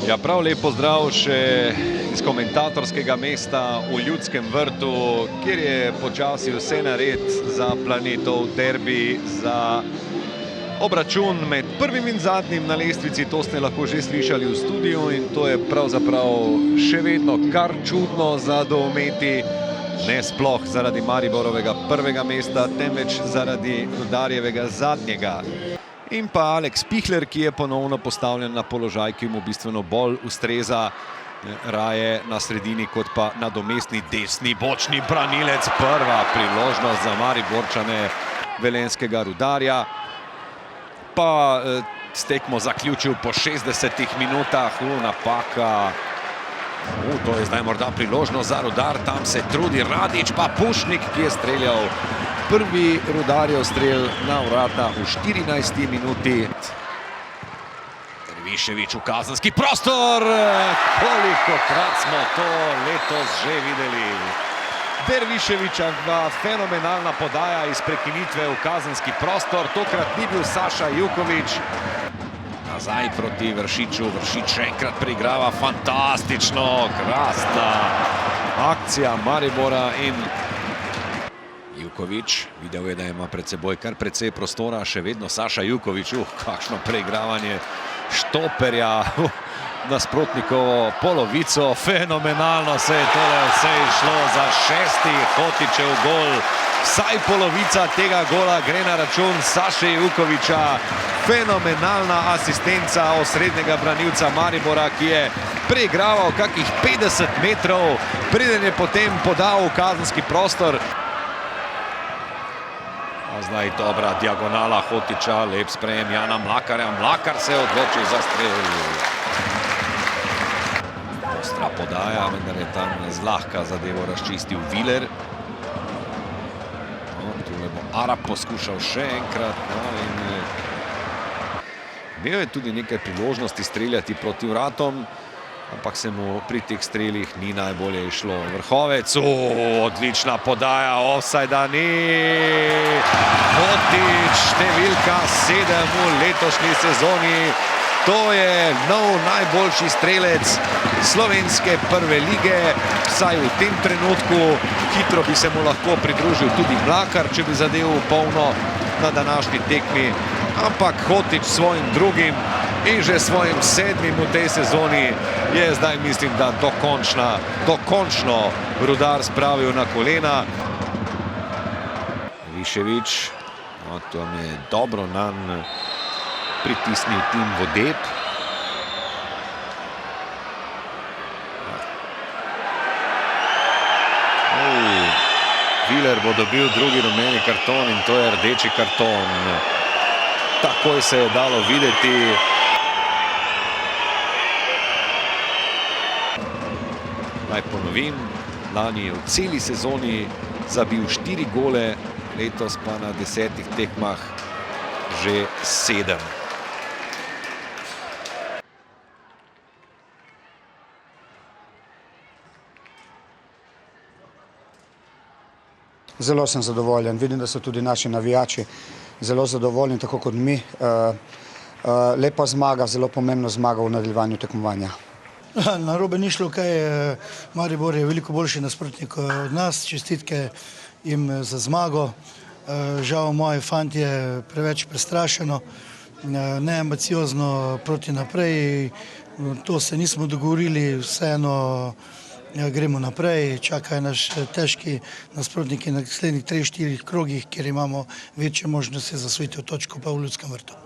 Ja, prav lep pozdrav še iz komentatorskega mesta v Ljudskem vrtu, kjer je počasi vse nared za Planetov derbi, za obračun med prvim in zadnjim na lestvici. To ste lahko že slišali v studiu in to je pravzaprav še vedno kar čudno za doumeti. Ne sploh zaradi Mariborovega prvega mesta, temveč zaradi Rudarjevega zadnjega. In pa Aleks Pihler, ki je ponovno postavljen na položaj, ki mu bistveno bolj ustreza, raje na sredini kot pa nadomestni desni bočni branilec. Prva priložnost za Mariborčane velenjskega Rudarja. Pa s tekmo zaključil po 60 minutah. Napaka. To je zdaj morda priložnost za Rudar. Tam se trudi Radić, pa Pušnik, ki je streljal prvi Rudarjev strel na vrata v 14. minuti. Dervišević v kazenski prostor. Kolikokrat smo to letos že videli. Derviševića fenomenalna podaja iz prekinitve v kazenski prostor. Tokrat ni bil Saša Juković. Nazaj proti Vršiču. Vršič še enkrat preigrava fantastično. Krasna akcija Maribora in Juković. Videl je, da ima pred seboj kar precej prostora. Še vedno Saša Juković. Kakšno preigravanje štoperja nasprotnikovo polovico. Fenomenalno se je tole vse išlo za šesti Hotićev gol. Vsaj polovica tega gola gre na račun Saše Jukovića. Fenomenalna asistenca osrednjega branilca Maribora, ki je preigraval kakih 50 metrov, preden je potem podal v kazenski prostor. Zdaj dobra diagonala Hotića, lep sprejem Jana Mlakarja. Mlakar se je odločil za strel. Ostra podaja, vendar je tam zlahka zadevo razčistil Viler. Tule bo Arab poskušal še enkrat. Imel je tudi nekaj priložnosti streljati proti vratom, ampak se mu pri teh strelih ni najbolje išlo. Vrhovec, odlična podaja, ofsajda ni. Hotić, številka 7 v letošnji sezoni. To je nov najboljši strelec slovenske prve lige, vsaj v tem trenutku. Hitro bi se mu lahko pridružil tudi Mlakar, če bi zadev polno na današnji tekmi. Ampak Hotić svojim drugim in že svojim 7. v tej sezoni je zdaj, mislim, da dokončno Rudar spravil na kolena. Višević, tam je dobro nanj pritisnil tim Vodeb. Viler bo dobil drugi rumeni karton in to je rdeči karton. Takoj se je dalo videti. Naj ponovim, lani je v celi sezoni zabil 4 gole, letos pa na 10 tekmah že 7. Zelo sem zadovoljen. Vidim, da so tudi naši navijači zelo zadovoljni, tako kot mi. Lepa zmaga, zelo pomembna zmaga v nadaljevanju tekmovanja. Narobe ni šlo kaj. Maribor je veliko boljši nasprotnik od nas. Čestitke jim za zmago. Žal moji fantje preveč prestrašeno, neambiciozno proti naprej. To se nismo dogovorili, vseeno gremo naprej. Čakajo naš težki nasprotniki na naslednjih 3-4 krogih, kjer imamo večje možnosti za osvojitev točko pa v Ljudskem vrtu.